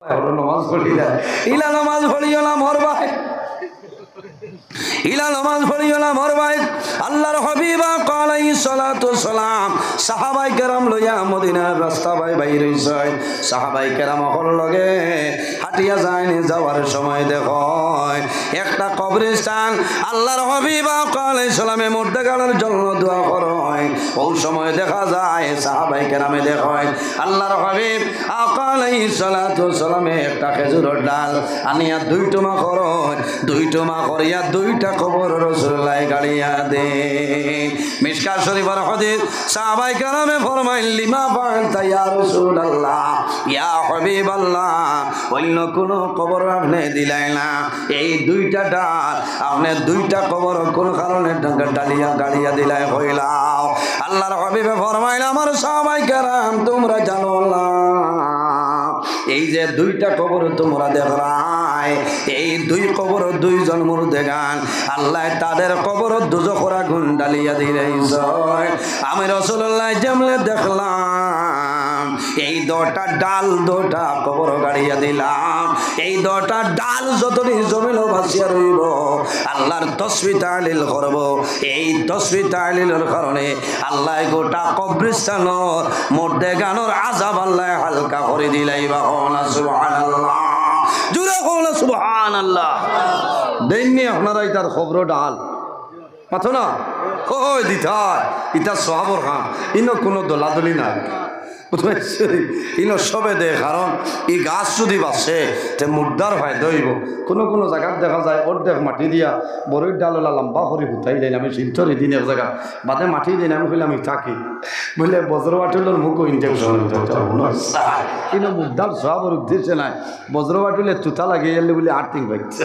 নমাজ পড়ি যায় ইলা নমাজ পড়িও না মরবাই ইলা নমাজ পড়িও না মরবাই আল্লাহর হাবিব আলাইহিস সালাতু সালাম সাহাবায়ে কেরাম লইয়া মদিনার রাস্তা বাইর হইছে সাহাবায়ে কেরাম হল লগে হাঁটিয়া যায়নি যাওয়ার সময় দেখো একটা কবরস্থান আল্লাহর হাবিব আলাইহিস সালামে মুর্দা গাড়ার জন্য দোয়া করে ওই সময় দেখা যায় সাহাবায়ে কেরামে দেখেন আল্লাহর হাবিব আলাইহিস সালাতু সালামে একটা খেজুরের ডাল আনিয়া দুই টুমা করেন দুই টুমা করিয়া দুইটা কবর রাসূলুল্লাহ গাড়িয়া দে মিশকাত শরীফের হাদিস সাহাবায়ে কেরামে ফরমাইল লিমা ফাআলতা ইয়া রাসূলুল্লাহ ইয়া হাবিবাল্লাহ অন্য কোন কবর আপনি দিলাই না এই দুইটা ডাল আপনি দুইটা কবর কোন কারণে ডালিয়া গাড়িয়া দিলাই হইলাও আল্লাহর হাবিবে ফরমাইল আমার সাহাবায়ে কেরাম তোমরা জানো না এই যে দুইটা কবর তোমরা দেখলাই এই দুই কবর দুইজন মুর্দেগান আল্লাহ তাদের কবর দুজখের আগুন ডালিয়া দিয়েছে আমি রাসূলুল্লাহ যেমনে দেখলাম এই দুটা ডাল দুটা কবর গাড়িয়া দিলাম এই দুটা ডাল যতদিন জমিন ভাসিয়া রইব আল্লাহর তাসবিহ তাহলিল করব এই তাসবিহ তাহলিলের কারণে আল্লাহ গোটা কবরস্থানের মুর্দেগানের আযাব আল্লাহ হালকা করে দিলাইবা সুবহানাল্লাহ জুরে কোন সুবহানাল্লাহ দেননি আপনারা ইতার খবর ডাল মাথো না কই দিতা ইতা সাহাবর খান ইনো কোনো দলাদলি নাই ইনো সবে দে কারণ এই গাছ যদি বাসে তে মুর্দার হয় দইব কোনো কোনো জায়গায় দেখা যায় অর্ধেক মাটি দিয়া বড়ই ডাললা লম্বা করে হুতাই দেয় আমি শিলচর দিন এক জায়গা বাদে মাটি দিন আমি বললে আমি থাকি বললে বজ্রবাটুলের মুখ ইনজেকশন কিন্তু মুর্দার সবার উদ্দেশ্যে নাই বজ্রবাটুলে তুতা লাগিয়ে এলে বলে আর্থিং পাইছে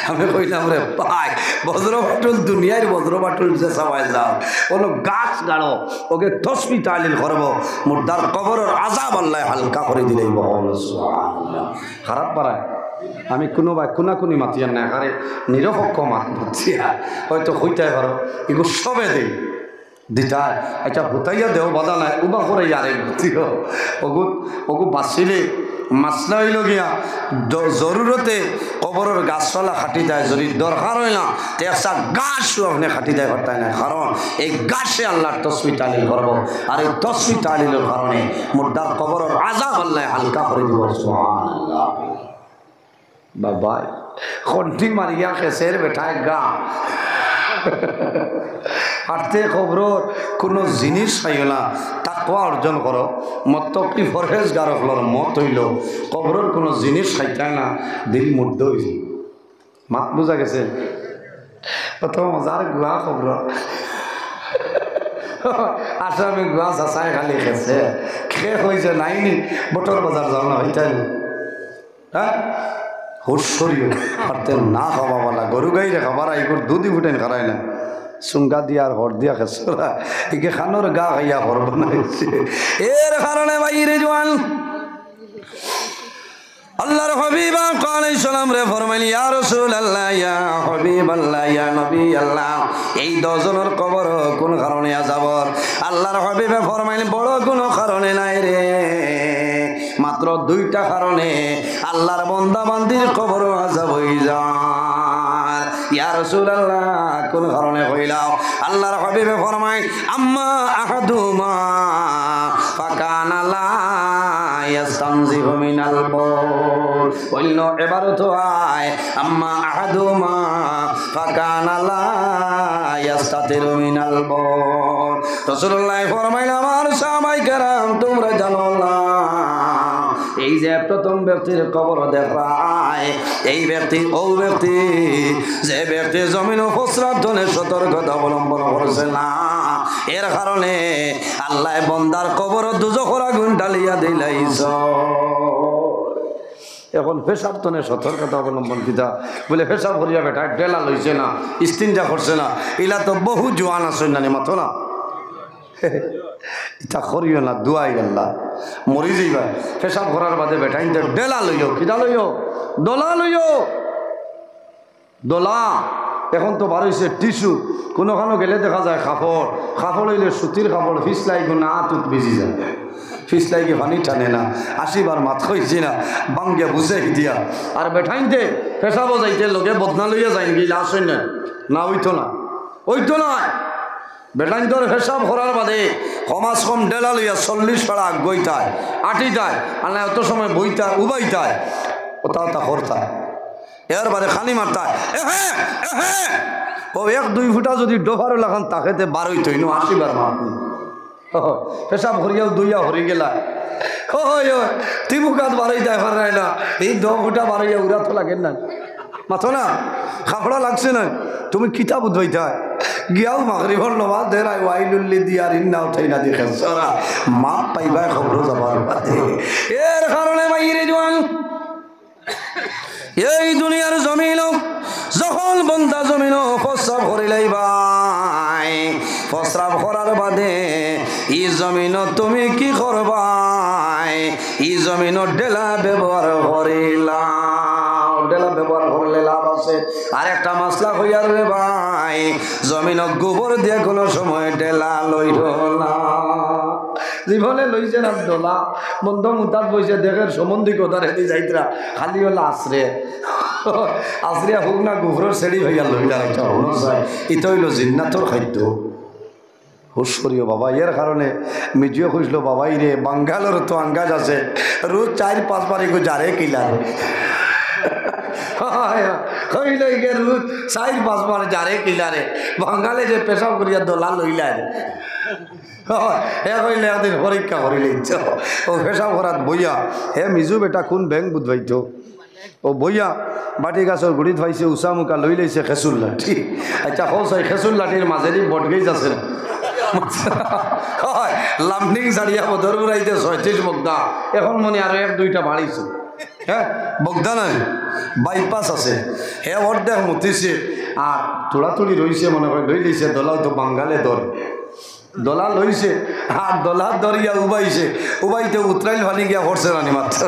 আমি কইলাম রে পাই বজ্রবাটুল দুনিয়ার বজ্রবাটুল যে সবাই যাও কোনো গাছ গাড়ো ওকে তসবি তালিল করবো মুর্দার কবরের আযাব আল্লাহ হালকা করে দিলেই সুবহানাল্লাহ খারাপ পারায় আমি কোনো বা কোনাকুনি মাতিয়ার না আরে নিরপেক্ষ মাতিয়া হয়তো হইতে পারো এগুলো সবে দেই দিতা আচ্ছা হুতাইয়া দেও বাধা নাই উবা করে ইয়ারে বুঝিও ওগু বাঁচিলে মাসলা হইল গিয়া জরুরতে কবরের গাছপালা খাটি দেয় যদি দরকার হয় না তো একটা গাছও আপনি খাটি দেয় করতেই না কারণ এই গাছে আল্লাহর তসবিহ তালিল করবো আর এই তসবিহ তালিলের কারণে মুর্দার কবরের আযাব আল্লাহ হালকা করে দিব সুবহানাল্লাহ বাবা খন্টি মারিয়া খেসের বেটায় গা হাঁটতে খবরের কোনো জিনিস খাইও না তাকওয়া অর্জন করো মতকি ফরহেজগার হলর মত হইল খবরের কোনো জিনিস খাইতে না দিল মুর্দ হয়েছে মাত বোঝা গেছে প্রথম মজার গুয়া খবর আসামি গুয়া চাচাই খালি খেছে শেষ হয়েছে নাইনি বটর বাজার যাও না হইতে হ্যাঁ হুশরিও হাঁটতে না খাওয়াবালা গরু গাইরে খাবার এগুলো দুধই ফুটেন খারাই না চুঙ্গা দিয়া আর হর দিয়া খেসরা একে খানোর গা খাইয়া হর বানাইছে এর কারণে বাইরে জোয়ান আল্লাহর হাবিব আলাইহিস সালাম রে ফরমাইল ইয়া রাসূলুল্লাহ ইয়া হাবিবাল্লাহ ইয়া নবী আল্লাহ এই দজনের কবর কোন কারণে আযাবর আল্লাহর হাবিবে ফরমাইল বড় কোনো কারণে নাই রে মাত্র দুইটা কারণে আল্লাহর বান্দা বান্দির কবর আযাব হই যায় ইয়া রাসূলুল্লাহ কোন কারণে হইলাও আল্লাহর হাবিবে ফরমাইল আম্মা আহাদুমা ফাকানা লা ইয়াস্তানজিহু মিনাল বাউল অন্য ইবারত হয় আম্মা আহাদুমা ফাকানা লা ইয়াস্তাতিরু মিনাল বাউল রাসূলুল্লাহ ফরমাইল আমার সাহাবায়ে কেরাম তোমরা জানো না এই যে প্রথম ব্যক্তির কবর দেখায় এই ব্যক্তি ও ব্যক্তি যে ব্যক্তি জমিন ও ফসরাতনের সতর্কতা অবলম্বন করছে না এর কারণে আল্লাহ বান্দার কবর দুজখের আগুন ঢালিয়া দিলাইছ এখন পেশাব তনে সতর্কতা অবলম্বন কিতা বলে পেশাব করিয়া বেটা ডেলা লইছে না ইস্তিনজা করছে না এলা তো বহু জোয়ান আছে না মাথো না ইটা করিও না দুয়াই আল্লাহ মরি যাইবা পেশাব করার বাদে বেটা ইনতে ডেলা লইও কিতা লইও দোলা লইও দোলা এখন তো বার হয়েছে টিস্যু কোনোখানো গেলে দেখা যায় কাপড় কাপড় হইলে সুতির কাপড় ফিসলাই না হাত ভিজি যায় ফিসলাই কি পানি টানে না 80 বার মাত হয়েছি না বাঙ্গিয়া বুঝে দিয়া আর বেঠাইতে পেশাবো যাইতে লোকে বদনা লইয়া যাই গিলা আসেন না না ওইতো না বেটাইন তোর হিসাব করার বাদে কমাস কম ডেলা লইয়া 40 পাড়া গইতায় আটিতায় আর না অত সময় বইতায় উবাইতায় ওটাও তা করতায় এর বারে খানি মারতায় ও 1-2 ফুটা যদি ডোফারও লাগান তাকেতে 12 তৈন 80 বার মারনি পেশাব করিয়াও দুইয়া হরি গেলা তিমুকাত বারোই যায় পারে না এই 10 ফুটা বারোইয়া উড়া তো লাগেন না মাথো না খাপড়া লাগছে না তুমি কিতাব উদ্বইতা গিয়াও মাগরিবর নমাজ দেরাই ওয়াইলুল্লি দিয়ার ইন্না উঠাই না দেখে সারা মাপ পাইবা খবর যাবার বাদে এর কারণে বাইরে জোয়ান এই দুনিয়ার জমিন যখন বন্দা জমিন প্রস্রাব করিলাই ভাই প্রস্রাব করার বাদে ই জমিন তুমি কি করবাই ই জমিন ডেলা ব্যবহার করিলা ডেলা ব্যবহার করলে লাভ আছে আর একটা মাসলা হইয়ার রে ভাই জমিন গোবর দিয়ে কোনো সময় ডেলা লইল না জীবনে লইছে না ডোলা বন্ধ মুতাত বইছে দেখের সম্বন্ধী কোথার হেঁটে যাইতরা খালি হলো আশ্রিয়া হোক না গোবরের ছেড়ি হইয়া লইলার একটা অনুযায়ী ইটা হইল জিন্নাতর খাদ্য হুশরিও বাবা এর কারণে মিজিও খুঁজলো বাবাই রে বাঙ্গালোর তো আঙ্গাজ আছে রোজ 4-5 বার এগো যারে কিলার রোজ 4-5 বার যারে কিলারে বাঙ্গালে যে পেশাব করিয়া দোলা লইলার কইলে একদিন পরীক্ষা করিলে ও পেশাব করাত বইয়া হে মিজু বেটা কোন ব্যাংক বুধবাইত ও বইয়া বাটি গাছের গুড়িত পাইছে উষা মুখা লই লাইছে খেসুর লাঠি আচ্ছা হসাই খেসুর লাঠির মাজেদি বটগেইজ আছে লামডিং ছাড়িয়া বদর ঘুরাইতে 36 বগদা এখন মনে আরো 1-2টা বাড়িছে হ্যাঁ বগদা নাই বাইপাস আছে হে অর্ধেক মতিছে আর তোড়াতুড়ি রইছে মনে হয় লই লইছে দলাও তো বাঙ্গালে দর দোলা লইছে আর দোলা দরিয়া উবাইতে উতরাইল ভানি গিয়া পড়ছে রানি মাত্র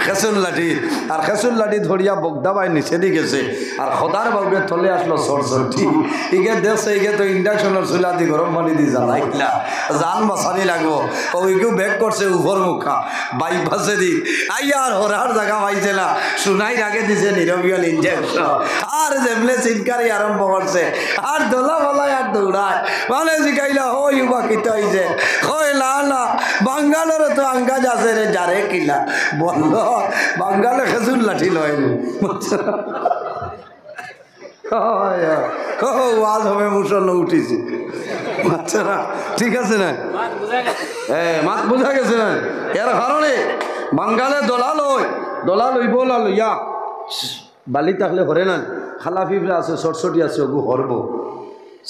খেসুর লাঠি আর খেসুর লাঠি ধরিয়া বগদা বাই নিচে দি গেছে আর খদার বাবুকে থলে আসলো সরসরটি ইগে দেখছে ইগে তো ইন্ডাকশনের চুলা দি গরম পানি দি জ্বালাইলা জান বাঁচানি লাগবো ওইকেও ব্যাক করছে উপর মুখা বাইপাসে দি আইয়া আর হরার জায়গা পাইছে না শুনাই আগে দিছে নিরবিয়াল ইঞ্জেকশন আর যেমলে চিনকারি আরম্ভ করছে আর দোলা বলায় আর দৌড়ায় মানে শিখাইলা ওই ইউবা কিতা হইছে কই না না বাঙ্গালোরে তো আঙ্গাজ আছে রে যারে কিলা বন্ধ বাঙ্গালে খেজুর লাঠি লয়নি ওয়াজ হবে মুসল্লা উঠিছে বাচ্চারা ঠিক আছে না মাত বোঝা গেছে না এর কারণে বাঙ্গালে দোলা লইব লইয়া বালি থাকলে হরে না খালা ফিফরা আছে সরসটি আছে ওগু হরব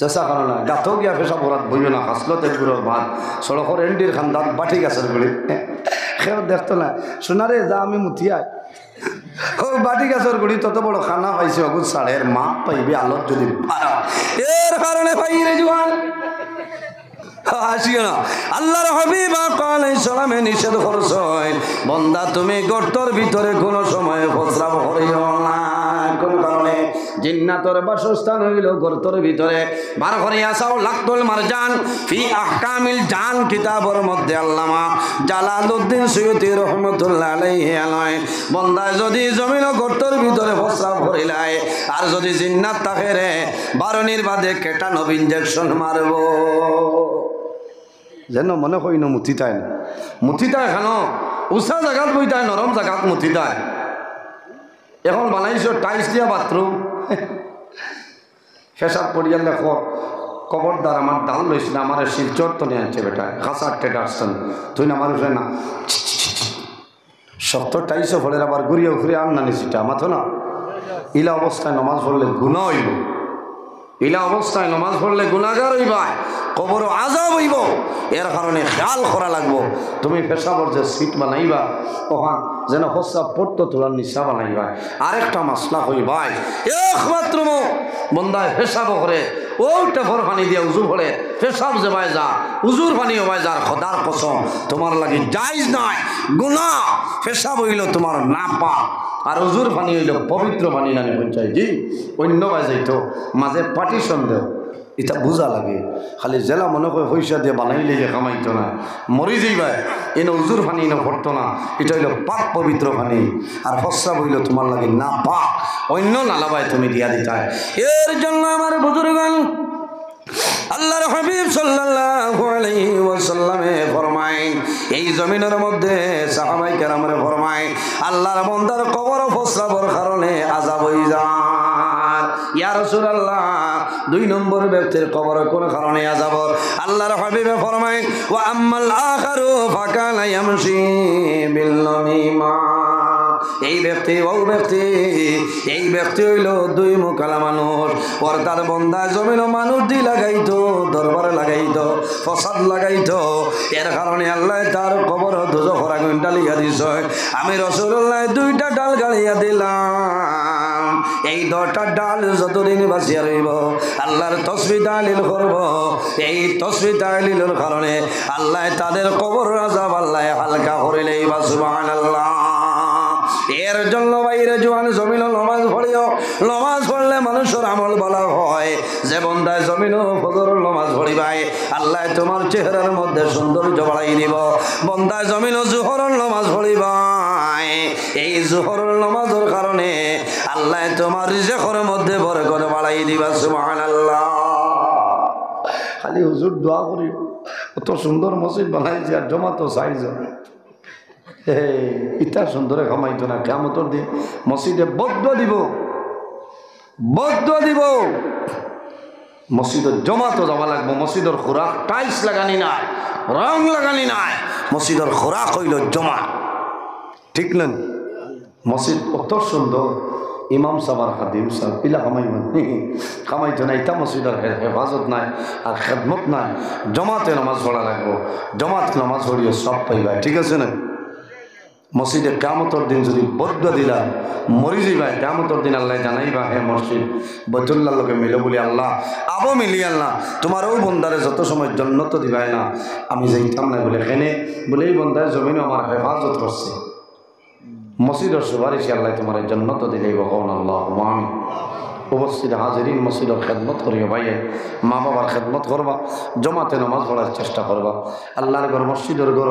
চেষ্টা করো না গাঁথো গিয়া পেশা পড়াত বইও না হাসলো তেলগুলোর ভাত সড়কর এন্ডির খান্দাত বাটি গাছের গুলি সেও দেখতো না সোনারে যা আমি মুথিয়াই ও বাটি গাছের গুড়ি তত বড় খানা পাইছে অগুত সাড়ের মাপ পাইবে আলোর যদি এর কারণে ভাই রে জোয়ান আসিও না আল্লাহর হাবিব আলাইহিস সালামে নিষেধ করছেন বান্দা তুমি গর্তর ভিতরে কোনো সময় প্রস্রাব করিও না কোন কারণে জিন্নাতের বাসস্থান হইল গর্তর ভিতরে বার করে আসাও লাকতুল মারজান ফি আহকামিল জান কিতাবের মধ্যে আল্লামা জালালউদ্দিন সুয়ুতি রাহমাতুল্লাহ আলাইহি আলাইহি বান্দা যদি জমিন গর্তর ভিতরে প্রস্রাব করিলাই আর যদি জিন্নাত থাকে রে বারণির বাদে কেটা নব ইনজেকশন মারবো যেন মনে হয় না মুথিতায় না মুথিতায় কেন উষা জায়গাত বইতায় নরম জায়গাত মুথিতায় এখন বানাইছো টাইলস দিয়া বাথরুম পেশাব পড়িয়া দেখো কবরদার আমার ডাল লইস না আমার শিলচর তো নিয়ে আনছে বেটা খাসা টেটা আসছেন তুই না আমার উঠে না 70 টাইলসও ফলের আবার ঘুরিয়ে ঘুরিয়ে আন না নিচিটা মাথো না ইলা অবস্থায় নমাজ পড়লে গুনাহ হইব ইলা অবস্থায় নমাজ পড়লে গুনাহগার হইবা কবর আযাব হইব এর কারণে খেয়াল করা লাগবো তুমি পেশাবর যে সিট বানাইবা ওখান যেন প্রস্রাব পড়তো তোলার নিশা বানাইবা আরেকটা মাসলা হইবাই একমাত্র বন্দায় পেশাব করে ওইটা ভর পানি দিয়ে উজু ভরে পেশাব যাবায় যা উজুর পানি হবায় যার খোদার কসম তোমার লাগি জায়েজ নয় গুনাহ পেশাব হইল তোমার নাপাক আর উজুর পানি হইল পবিত্র পানি নানি পঞ্চায়েত জি অন্য বাই যাইতো মাঝে পার্টিশন দেও এটা বোঝা লাগে খালি জেলা মনে করে পয়সা দিয়ে বানাইলে যে কামাইতো না মরি যাইবা এনে উজুর পানি না ভরতো না এটা হইল পাক পবিত্র পানি আর ফসরা বইল তোমার লাগে না পাক অন্য নালাবায় তুমি দিয়া দিতায় এর জন্য আমার বুজুর্গান আল্লাহর হাবিব সাল্লাল্লাহু আলাইহি ওয়াসাল্লামে ফরমায় এই জমিনের মধ্যে সাহাবায়ে কেরামরে ফরমায় আল্লাহর বান্দার কবর ফসরাবর কারণে আযাব হই যায় ইয়া রাসূলুল্লাহ দুই নম্বর ব্যক্তির কবর কোন কারণে আযাব আল্লাহর হাবিবে ফরমায় ওয়া আম্মাল আখারু ফাকানা ইয়ামশি বিল নামিমা এই ব্যক্তি হইল দুই মুখালা মানুষ পর্দার বন্ধা জমিন মানুষ দি লাগাইতো দরবারে লাগাইতো ফসাদ লাগাইতো এর কারণে আল্লাহ তার কবর দুজখের আগুন ডালিয়া দিছ আমি রাসূলুল্লাহ দুইটা ডাল গাড়িয়া দিলাম এই 10টা ডাল যতদিন বাঁচিয়া রইব আল্লাহর তসবিহ তাহলিল করব এই তসবিহ তাহলিলের কারণে আল্লাহ তাদের কবর আযাব আল্লাহ হালকা করে লইবা সুবহানাল্লাহ এর জন্য বাইরে জোয়ান জমিন নমাজ পড়িও নমাজ পড়লে মানুষের আমল ভালো হয় যে বন্দায় জমিন ফজর নমাজ পড়িবাই আল্লাহ তোমার চেহারার মধ্যে সৌন্দর্য বাড়াই দিব বন্দায় জমিন জোহরের নমাজ পড়িবাই এই জোহরের নমাজের কারণে আল্লাহ তোমার রিজেকের মধ্যে বরকত বাড়াই দিবা সুবহানাল্লাহ খালি হুজুর দোয়া করি কত সুন্দর মসজিদ বানাইছে আর জমা তো সাইজ ইটা সুন্দরে খামাইতো না কিয়ামতের দিন মসজিদে বদুয়া দিব মসজিদের জমাতো যাওয়া লাগবো মসজিদের খোরাক টাইলস লাগানি নাই রং লাগানি নাই মসজিদের খোরাক হইল জমা ঠিক না মসজিদ কত সুন্দর ইমাম সাহেব খাদিম সাহেব পিলা খামাইতো না ইটা মসজিদের হেফাজত নাই আর খেদমত নাই জমাতে নামাজ পড়া লাগবো জমাত নামাজ পড়িও সব পাইবা ঠিক আছে না মসজিদে কিয়ামতের দিন যদি বদুয়া দিলা মরি যাইবা কিয়ামতের দিন আল্লাহ জানাইবা হে মসজিদ বৈতুল্লাহর লগে মিলে বলি আল্লাহ আবো মিলি আল্লাহ তোমারও বন্দারে যত সময় জান্নাত দিবাই না আমি যাইতাম না বলে এখানে বলে এই বন্দার জমিন আমার হেফাজত করছে মসজিদের সুপারিশে আল্লাহ তোমার জান্নাত দিলেই বকন আল্লাহ আমিন উপস্থিত হাজিরিন মসজিদের খেদমত করিও ভাইয়ে মা বাবার খেদমত করবা জমাতে নামাজ পড়ার চেষ্টা করবা আল্লাহর ঘর মসজিদের ঘর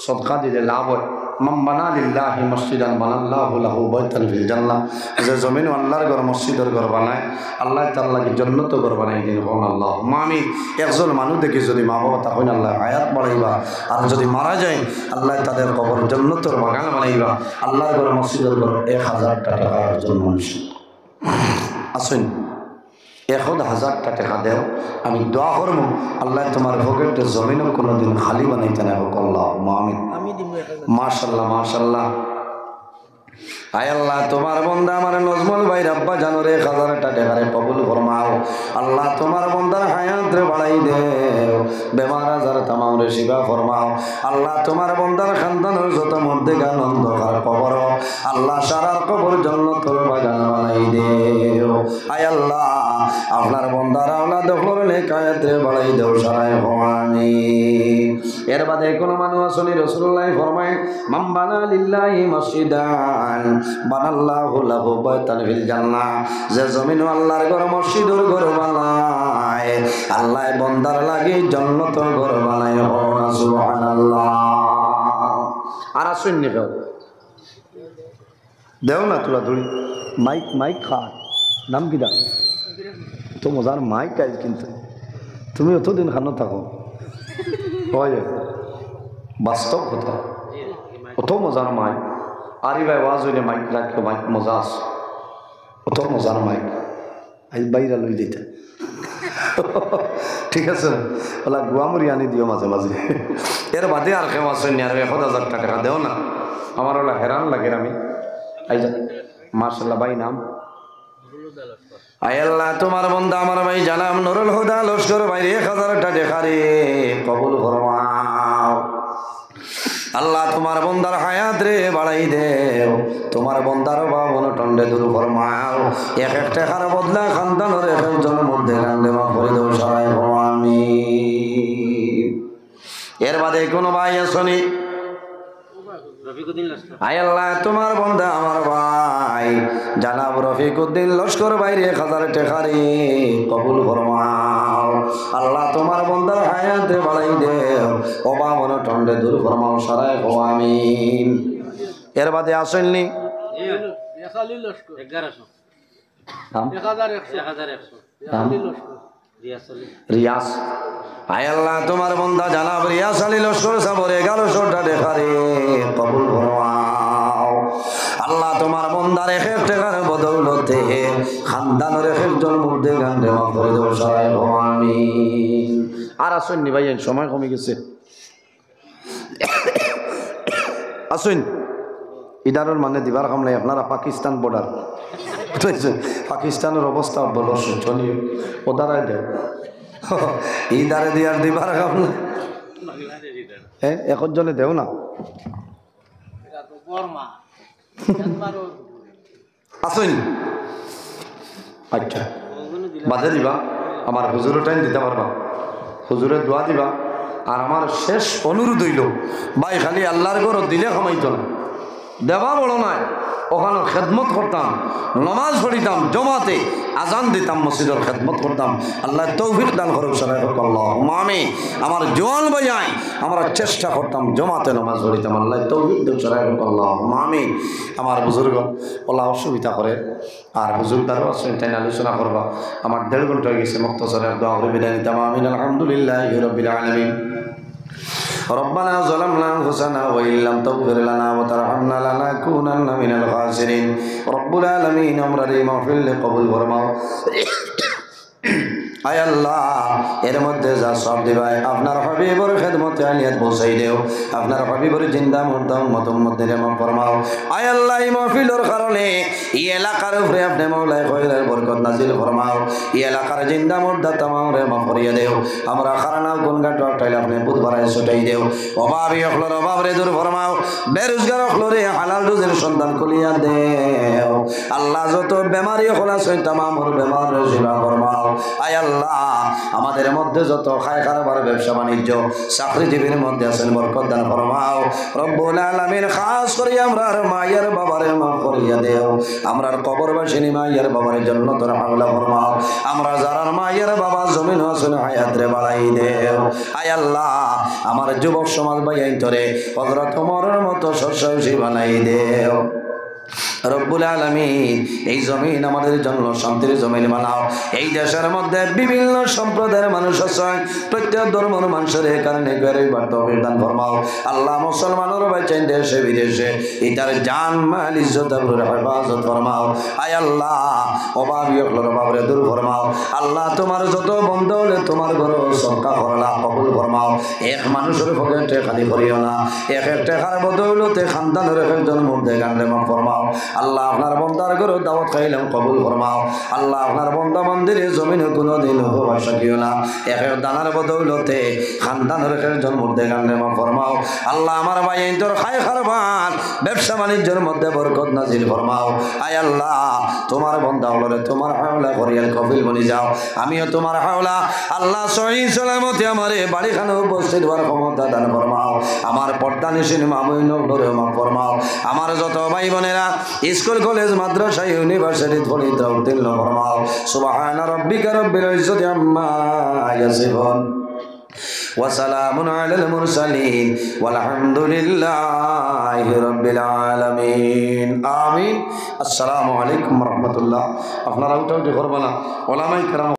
সদকা দিলে লাভ হয় মান বানা লিল্লাহি মসজিদান বানাল্লাহু লাহু বাইতান ফিল জান্নাহ যে জমিন আল্লাহর ঘর মসজিদের ঘর বানায় আল্লাহ তার লাগি জান্নাত ঘর বানাই দিন বকন আল্লাহ আমিন একজন মানুষ দেখি যদি মা বাবা তখন আল্লাহ হায়াত বাড়াইবা আর যদি মারা যায় আল্লাহ তাদের কবর জান্নাতের বাগান বানাইবা আল্লাহর ঘর মসজিদের ঘর 1000 টাকা একজন মানুষ আসুন 1000 টাকা দেও আমি দোয়া করবো আল্লাহ তোমার পকেটের জমিনও কোনোদিন খালি বানাইতে না হোক আল্লাহ আমিন মাশাআল্লাহ মাশাআল্লাহ আয় আল্লাহ তোমার বন্দা আমার নজমুল ভাই রাব্বা জানো রে 1000 টাকারে কবুল ফরমাও আল্লাহ তোমার বন্দার হায়াত রে বাড়াই দেও বেমার আজার তামাম রে শিফা ফরমাও আল্লাহ তোমার বন্দার খানদানের যত মধ্যে আনন্দ আর কবর আল্লাহ সারার কবর জান্নাতের বাগান বানাই দেও আয় আল্লাহ আপনার বন্দার আওলাদ হলে কায়াত রে বাড়াই দেও সারায় আমিন এর বাদে কোন মানুষ আসলে রাসূলুল্লাহ ফরমায় মান বানা লিল্লাহি মসজিদান বানাল্লাহু লাহু বাইতান ফিল জান্নাহ যে জমিন আল্লাহর ঘর মসজিদের ঘর বানায় আল্লাহ বান্দার লাগি জান্নাতের ঘর বানায় সুবহানাল্লাহ আর আসুন নি দেও না তোরা ধরি মাইক খা নাম কি দা তো মজার মাইক আইজ কিন্তু তুমি অতদিন খানো থাকো হয় বাস্তব কথা অত মজার মাইক আরে ভাই ওয়াজ হইলে মাইক রাখলে মাইক মজা আছে অত মজার মাইক আজ বাইরা লই দিতে ঠিক আছে ওলা গুয়ামুরি আনি দিও মাঝে মাঝে এর বাদে আর কেউ আসেন আর 1000 টাকা দেও না আমার ওলা হেরান লাগে আমি আই যা মাশাআল্লাহ ভাই নাম আয় আল্লাহ তোমার বন্দা আমার ভাই জানাম নুরুল হুদা লস্কর ভাই 1000 টাকা রে কবুল ফরমাও আল্লাহ তোমার বন্দার হায়াত রে বাড়াই দেও তোমার বন্দার বাবন টন্ডে দূর ফরমাও এক এক টাকার বদলা খানদানের একজনের মধ্যে রান্দে মা করে দেও সবাই আমিন এর বাদে কোনো ভাই আসনি আয় আল্লাহ তোমার বন্দা আমার ভাই জানাব রফিকুদ্দিন লস্কর ভাই 1000 টাকা রে কবুল ফরমাও ফরমাও আল্লাহ তোমার বন্দার হায়াতে বাড়াই দেও অভাব অনটনে দূর ফরমাও সারায় কও আমিন এর বাদে আসেননি রিয়াজ আয় আল্লাহ তোমার বন্দা জানাব রিয়াজ আলী লস্কর সাবর 1100টা দেখা রে কবুল ফরমাও আল্লাহ তোমার বন্দার এক টাকার বদৌলতে খানদানের একজন মধ্যে গান দেওয়া করে দেবো সবাই আমিন আর আসেননি ভাই সময় কমে গেছে আসুন ইদারের মানে দিবার কাম নাই আপনারা পাকিস্তান বর্ডার পাকিস্তানের অবস্থা বলো চলিও ওদারাই দেব ইদারে দিয়ার দিবার কাম নাই হ্যাঁ একজনে দেও না আসুন আচ্ছা বাজে দিবা আমার হুজুরের টাইম দিতে পারবা হুজুরের দোয়া দিবা আর আমার শেষ অনুরোধ হইল ভাই খালি আল্লাহর ঘর দিলে খামাইতো না দেওয়া বড় নয় ওখানে খেদমত করতাম নমাজ পড়িতাম জমাতে আজান দিতাম মসজিদের খেদমত করতাম আল্লাহ তৌফিক দান করুক সবাই আমি আমার জোয়ান বাজাই আমরা চেষ্টা করতাম জমাতে নমাজ পড়িতাম আল্লাহ তৌফিক দেব সবাই আমি আমার বুজুর্গ ওলা অসুবিধা করে আর হুজুরদারও আছেন তাই আলোচনা করবা আমার 1.5 ঘন্টা হয়ে গেছে মুক্তসরের দোয়া করে বিদায় নিতাম আমিন আলহামদুলিল্লাহি রাব্বিল আলামিন ربنا ظلمنا أنفسنا وإن لم تغفر لنا وترحمنا لنكونن من الخاسرين رب العالمين أمرنا مغفر لقبول فرماও আয় আল্লাহ এর মধ্যে যা সব দিবাই আপনার হাবিবের খেদমতে আনিয়াত পৌঁছাই দেও আপনার হাবিবের জিন্দা মুর্দা উম্মতের মধ্যে মাফ ফরমাও আয় আল্লাহ এই মাহফিলের কারণে এই এলাকার উপরে আপনি মাওলায় খৈরের বরকত নাজিল ফরমাও এই এলাকার জিন্দা মুর্দা तमाम রে মাফ করিয়ে দেও আমরা খারানা গুনগাট টাইলে আপনি বুধ বারায় ছটাই দেও অভাবী অখলর অভাব রে দূর ফরমাও বেরোজগার অখলরে হালাল রুজির সন্ধান খুলিয়া দেও আল্লাহ যত বেমারি হল আছে तमाम বেমার রে শিফা ফরমাও আয় আল্লাহ আমাদের মধ্যে যত খায় কারবার ব্যবসা বাণিজ্য চাকরিজীবীর মধ্যে আছেন বরকত দান ফরমাও রব্বুল আলামিন খাস করে আমরার মায়ের বাবারে মাফ করিয়া দেও আমরার কবরবাসিনী মায়ের বাবারে জান্নাতের হাওলা ফরমাও আমরা যারা মায়ের বাবা জমিন আছেন হায়াত রে বাড়াই দেও আয় আল্লাহ আমার যুবক সমাজ ভাইয়াই ধরে হযরত ওমরের মতো শস্যশী বানাই দেও রব্বুল আলামিন এই জমিন আমাদের জন্য শান্তির জমিন বানাও এই দেশের মধ্যে বিভিন্ন সম্প্রদায়ের মানুষ আছে প্রত্যেক ধর্মের মানুষের কারণে গরে বার্তবির দান ফরমাও আল্লাহ মুসলমানের বাঁচাই দেশে বিদেশে ইতার জান মাল ইজ্জত আবরুর হেফাজত ফরমাও আয় আল্লাহ অভাবী অকলর অভাবরে দূর ফরমাও আল্লাহ তোমার যত বন্ধ হলে তোমার ঘর সরকার করলা কবুল ফরমাও এক মানুষের পকেটে খালি করিও না এক টাকার বদৌলতে খানদানের একজন মধ্যে গানলে মাফ ফরমাও আল্লাহ আপনার বন্দার ঘরে দাওয়াত খাইলাম কবুল ফরমাও আল্লাহ আপনার বন্দা মন্দিরে জমিনে কোনোদিন উপবাস রাখিও না এক দানার বদৌলতে খানদানের একজন মধ্যে গানলে মাফ ফরমাও আল্লাহ আমার ভাই তোর খায় খারবান ব্যবসা বাণিজ্যের মধ্যে বরকত নাজিল ফরমাও আয় আল্লাহ তোমার বন্দা হলরে তোমার হাওলা করিয়াল কফিল বনি যাও আমিও তোমার হাওলা আল্লাহ সহি সালামতে আমারে বাড়িখানে উপস্থিত হওয়ার ক্ষমতা দান ফরমাও আমার পর্দা নিশিন মামুন নগরে মাফ ফরমাও আমার যত ভাই বোনেরা স্কুল কলেজ মাদ্রাসা ইউনিভার্সিটি পড়িতে উত্তীর্ণ ফরমাও সুবহান রাব্বিকা রব্বিল ইজ্জতি আম্মা ইয়াসিফুন ওয়া সালামুন আলাল মুরসালিন ওয়ালহামদুলিল্লাহি রাব্বিল আলামিন আমিন আসসালামু আলাইকুম ওয়া রাহমাতুল্লাহ আপনারা উঠাউটি করবেন না ওলামায়ে কেরাম